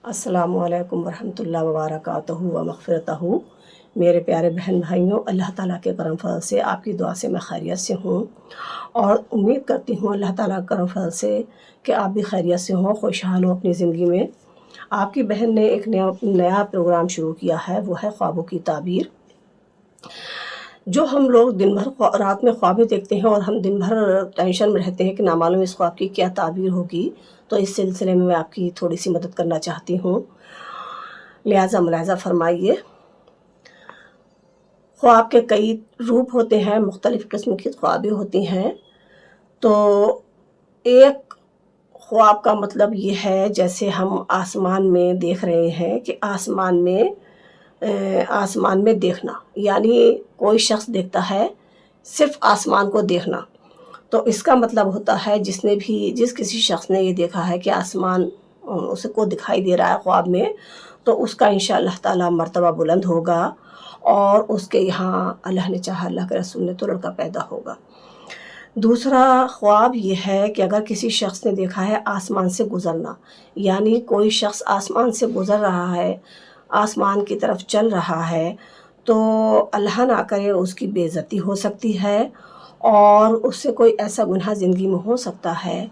السلام علیکم ورحمۃ اللہ وبرکاتہ و مغفرتہ۔ میرے پیارے بہن بھائیوں، اللہ تعالیٰ کے کرم فضل سے آپ کی دعا سے میں خیریت سے ہوں، اور امید کرتی ہوں اللہ تعالیٰ کے کرم فضل سے کہ آپ بھی خیریت سے ہوں، خوشحال ہوں اپنی زندگی میں۔ آپ کی بہن نے ایک نیا پروگرام شروع کیا ہے، وہ ہے خوابوں کی تعبیر۔ جو ہم لوگ دن بھر رات میں خوابیں دیکھتے ہیں اور ہم دن بھر ٹینشن میں رہتے ہیں کہ نامعلوم اس خواب کی کیا تعبیر ہوگی، تو اس سلسلے میں آپ کی تھوڑی سی مدد کرنا چاہتی ہوں، لہٰذا ملاحظہ فرمائیے۔ خواب کے کئی روپ ہوتے ہیں، مختلف قسم کی خوابیں ہوتی ہیں۔ تو ایک خواب کا مطلب یہ ہے جیسے ہم آسمان میں دیکھ رہے ہیں کہ آسمان میں دیکھنا، یعنی کوئی شخص دیکھتا ہے صرف آسمان کو دیکھنا، تو اس کا مطلب ہوتا ہے جس کسی شخص نے یہ دیکھا ہے کہ آسمان اسے کو دکھائی دے رہا ہے خواب میں، تو اس کا انشاءاللہ تعالی مرتبہ بلند ہوگا، اور اس کے یہاں اللہ نے چاہا، اللہ کے رسول نے، تو لڑکا پیدا ہوگا۔ دوسرا خواب یہ ہے کہ اگر کسی شخص نے دیکھا ہے آسمان سے گزرنا، یعنی کوئی شخص آسمان سے گزر رہا ہے، آسمان کی طرف چل رہا ہے، تو اللہ نہ کرے اس کی بے عزتی ہو سکتی ہے، اور اس سے کوئی ایسا گناہ زندگی میں ہو سکتا ہے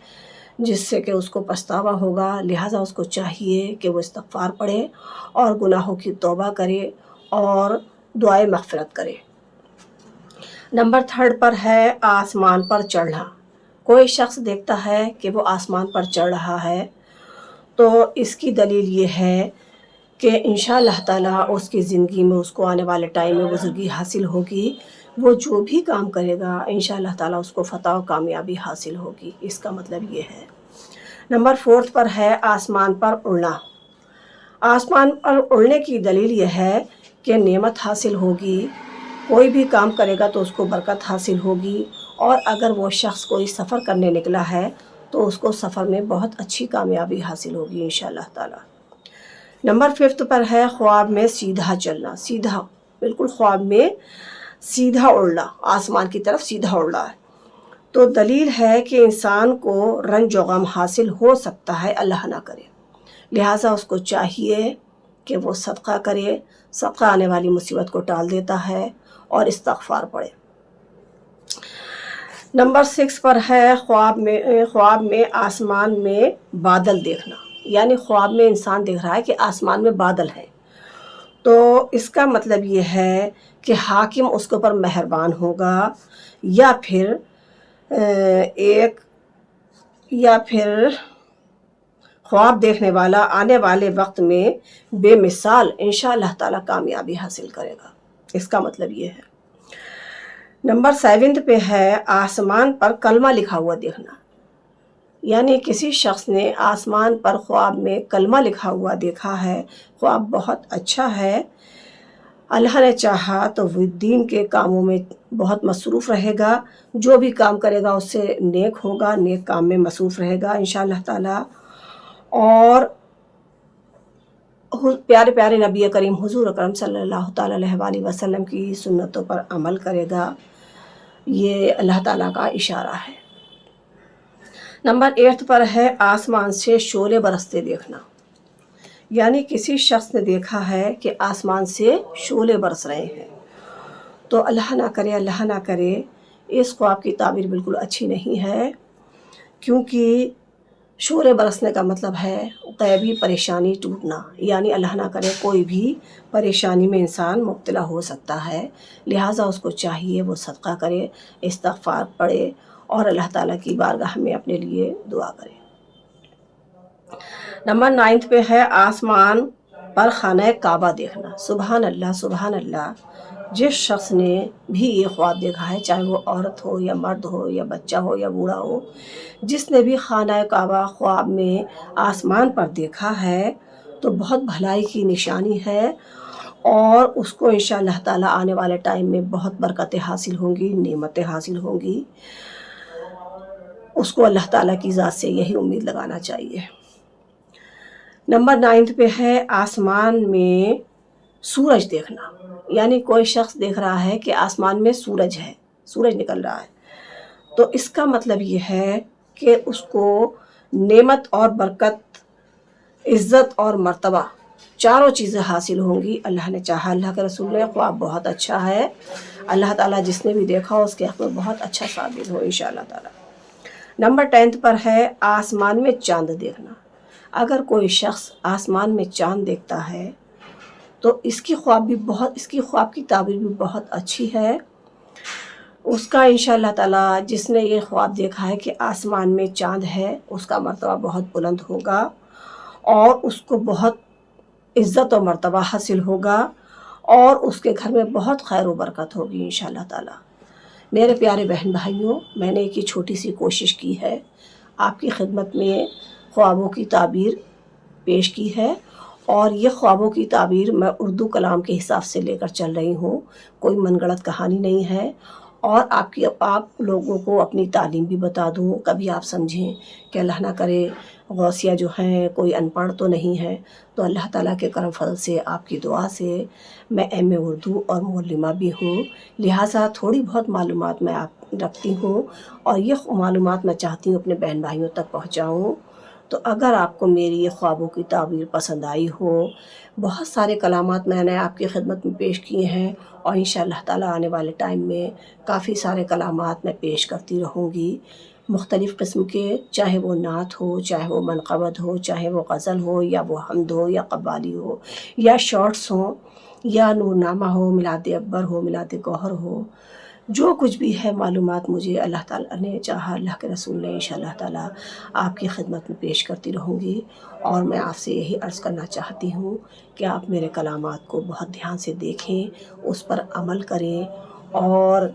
جس سے کہ اس کو پچھتاوا ہوگا، لہٰذا اس کو چاہیے کہ وہ استغفار پڑھے اور گناہوں کی توبہ کرے اور دعائے مغفرت کرے۔ نمبر 3 پر ہے آسمان پر چڑھنا۔ کوئی شخص دیکھتا ہے کہ وہ آسمان پر چڑھ رہا ہے، تو اس کی دلیل یہ ہے کہ انشاءاللہ تعالیٰ اس کی زندگی میں، اس کو آنے والے ٹائم میں بزرگی حاصل ہوگی، وہ جو بھی کام کرے گا انشاءاللہ تعالیٰ اس کو فتح و کامیابی حاصل ہوگی، اس کا مطلب یہ ہے۔ نمبر 4 پر ہے آسمان پر اڑنا۔ آسمان پر اڑنے کی دلیل یہ ہے کہ نعمت حاصل ہوگی، کوئی بھی کام کرے گا تو اس کو برکت حاصل ہوگی، اور اگر وہ شخص کوئی سفر کرنے نکلا ہے تو اس کو سفر میں بہت اچھی کامیابی حاصل ہوگی انشاءاللہ تعالیٰ۔ نمبر 5 پر ہے خواب میں سیدھا چلنا، سیدھا بالکل خواب میں سیدھا اڑنا، آسمان کی طرف سیدھا اڑنا ہے، تو دلیل ہے کہ انسان کو رنج و غم حاصل ہو سکتا ہے، اللہ نہ کرے، لہٰذا اس کو چاہیے کہ وہ صدقہ کرے، صدقہ آنے والی مصیبت کو ٹال دیتا ہے، اور استغفار پڑھے۔ نمبر 6 پر ہے خواب میں آسمان میں بادل دیکھنا، یعنی خواب میں انسان دیکھ رہا ہے کہ آسمان میں بادل ہے، تو اس کا مطلب یہ ہے کہ حاکم اس کے اوپر مہربان ہوگا، یا پھر خواب دیکھنے والا آنے والے وقت میں بے مثال انشاءاللہ تعالیٰ کامیابی حاصل کرے گا، اس کا مطلب یہ ہے۔ نمبر 7 پہ ہے آسمان پر کلمہ لکھا ہوا دیکھنا، یعنی کسی شخص نے آسمان پر خواب میں کلمہ لکھا ہوا دیکھا ہے، خواب بہت اچھا ہے، اللہ نے چاہا تو وہ دین کے کاموں میں بہت مصروف رہے گا، جو بھی کام کرے گا اس سے نیک ہوگا، نیک کام میں مصروف رہے گا انشاءاللہ تعالیٰ، اور پیارے پیارے نبی کریم حضور اکرم صلی اللہ تعالیٰ علیہ وسلم کی سنتوں پر عمل کرے گا، یہ اللہ تعالیٰ کا اشارہ ہے۔ نمبر 8 پر ہے آسمان سے شعلے برستے دیکھنا، یعنی کسی شخص نے دیکھا ہے کہ آسمان سے شعلے برس رہے ہیں، تو اللہ نہ کرے اس خواب کی تعبیر بالکل اچھی نہیں ہے، کیونکہ شعلے برسنے کا مطلب ہے غیبی پریشانی ٹوٹنا، یعنی اللہ نہ کرے کوئی بھی پریشانی میں انسان مبتلا ہو سکتا ہے، لہٰذا اس کو چاہیے وہ صدقہ کرے، استغفار پڑھے، اور اللہ تعالیٰ کی بارگاہ میں اپنے لیے دعا کرے۔ نمبر 9 پہ ہے آسمان پر خانہ کعبہ دیکھنا۔ سبحان اللہ سبحان اللہ، جس شخص نے بھی یہ خواب دیکھا ہے، چاہے وہ عورت ہو یا مرد ہو یا بچہ ہو یا بوڑھا ہو، جس نے بھی خانہ کعبہ خواب میں آسمان پر دیکھا ہے تو بہت بھلائی کی نشانی ہے، اور اس کو انشاءاللہ تعالیٰ آنے والے ٹائم میں بہت برکتیں حاصل ہوں گی، نعمتیں حاصل ہوں گی، اس کو اللہ تعالیٰ کی ذات سے یہی امید لگانا چاہیے۔ نمبر 9 پہ ہے آسمان میں سورج دیکھنا، یعنی کوئی شخص دیکھ رہا ہے کہ آسمان میں سورج ہے، سورج نکل رہا ہے، تو اس کا مطلب یہ ہے کہ اس کو نعمت اور برکت عزت اور مرتبہ چاروں چیزیں حاصل ہوں گی۔ اللہ نے چاہا، اللہ کے رسول نے، خواب بہت اچھا ہے، اللہ تعالیٰ جس نے بھی دیکھا ہو اس کے حق میں بہت اچھا ثابت ہو انشاءاللہ تعالیٰ۔ نمبر 10 پر ہے آسمان میں چاند دیکھنا۔ اگر کوئی شخص آسمان میں چاند دیکھتا ہے تو اس کی خواب کی تعبیر بھی بہت اچھی ہے۔ اس کا انشاءاللہ تعالیٰ جس نے یہ خواب دیکھا ہے کہ آسمان میں چاند ہے، اس کا مرتبہ بہت بلند ہوگا اور اس کو بہت عزت و مرتبہ حاصل ہوگا اور اس کے گھر میں بہت خیر و برکت ہوگی انشاءاللہ تعالیٰ۔ میرے پیارے بہن بھائیوں، میں نے ایک چھوٹی سی کوشش کی ہے، آپ کی خدمت میں خوابوں کی تعبیر پیش کی ہے، اور یہ خوابوں کی تعبیر میں اردو کلام کے حساب سے لے کر چل رہی ہوں، کوئی من گڑت کہانی نہیں ہے، اور آپ لوگوں کو اپنی تعلیم بھی بتا دوں۔ کبھی آپ سمجھیں کہ اللہ نہ کرے غوثیہ جو ہیں کوئی ان پڑھ تو نہیں ہے، تو اللہ تعالیٰ کے کرم فضل سے، آپ کی دعا سے میں ایم اے اردو اور معلمہ بھی ہوں، لہٰذا تھوڑی بہت معلومات میں آپ رکھتی ہوں، اور یہ معلومات میں چاہتی ہوں اپنے بہن بھائیوں تک پہنچاؤں۔ تو اگر آپ کو میری یہ خوابوں کی تعبیر پسند آئی ہو، بہت سارے کلامات میں نے آپ کی خدمت میں پیش کیے ہیں، اور انشاءاللہ تعالیٰ آنے والے ٹائم میں کافی سارے کلامات میں پیش کرتی رہوں گی، مختلف قسم کے، چاہے وہ نعت ہو، چاہے وہ منقبت ہو، چاہے وہ غزل ہو، یا وہ حمد ہو، یا قوالی ہو، یا شارٹس ہوں، یا نورنامہ ہو، میلاد اکبر ہو، میلاد گوہر ہو، جو کچھ بھی ہے معلومات مجھے اللہ تعالیٰ نے چاہا، اللہ کے رسول نے، انشاءاللہ تعالیٰ آپ کی خدمت میں پیش کرتی رہوں گی۔ اور میں آپ سے یہی عرض کرنا چاہتی ہوں کہ آپ میرے کلامات کو بہت دھیان سے دیکھیں، اس پر عمل کریں، اور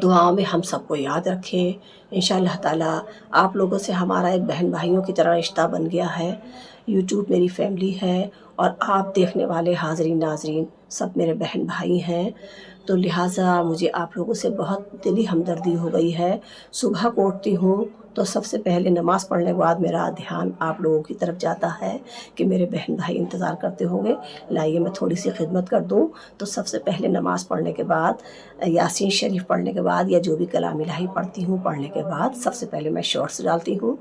دعاؤں میں ہم سب کو یاد رکھیں۔ انشاءاللہ تعالیٰ آپ لوگوں سے ہمارا ایک بہن بھائیوں کی طرح رشتہ بن گیا ہے، یوٹیوب میری فیملی ہے، اور آپ دیکھنے والے حاضرین ناظرین سب میرے بہن بھائی ہیں، تو لہٰذا مجھے آپ لوگوں سے بہت دلی ہمدردی ہو گئی ہے۔ صبح کو اٹھتی ہوں تو سب سے پہلے نماز پڑھنے کے بعد میرا دھیان آپ لوگوں کی طرف جاتا ہے کہ میرے بہن بھائی انتظار کرتے ہوں گے، لائیے میں تھوڑی سی خدمت کر دوں۔ تو سب سے پہلے نماز پڑھنے کے بعد، یاسین شریف پڑھنے کے بعد، یا جو بھی کلام الہی پڑھتی ہوں پڑھنے کے بعد، سب سے پہلے میں شارٹس ڈالتی ہوں،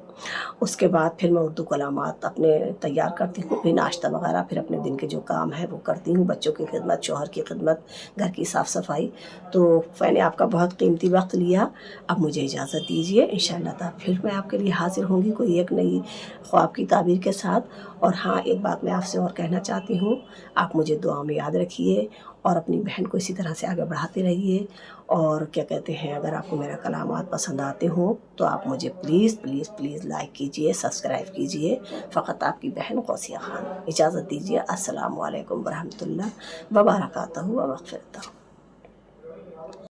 اس کے بعد پھر میں اردو کلامات اپنے تیار کرتی ہوں، پھر ناشتہ وغیرہ، پھر اپنے دن کے جو کام ہے وہ کرتی ہوں، بچوں کی خدمت، شوہر کی خدمت، گھر کی صاف صفائی۔ تو میں نے آپ کا بہت قیمتی وقت لیا، اب مجھے اجازت دیجیے، انشاءاللہ تعالیٰ پھر میں آپ کے لیے حاضر ہوں گی کوئی ایک نئی خواب کی تعبیر کے ساتھ۔ اور ہاں، ایک بات میں آپ سے اور کہنا چاہتی ہوں، آپ مجھے دعا میں یاد رکھیے، اور اپنی بہن کو اسی طرح سے آگے بڑھاتے رہیے، اور کیا کہتے ہیں، اگر آپ کو میرا کلامات پسند آتے ہوں تو آپ مجھے پلیز پلیز پلیز لائک کیجئے، سبسکرائب کیجئے۔ فقط آپ کی بہن غوثیہ خان، اجازت دیجیے، السلام علیکم ورحمۃ اللہ وبرکاتہ و مغفرتہ۔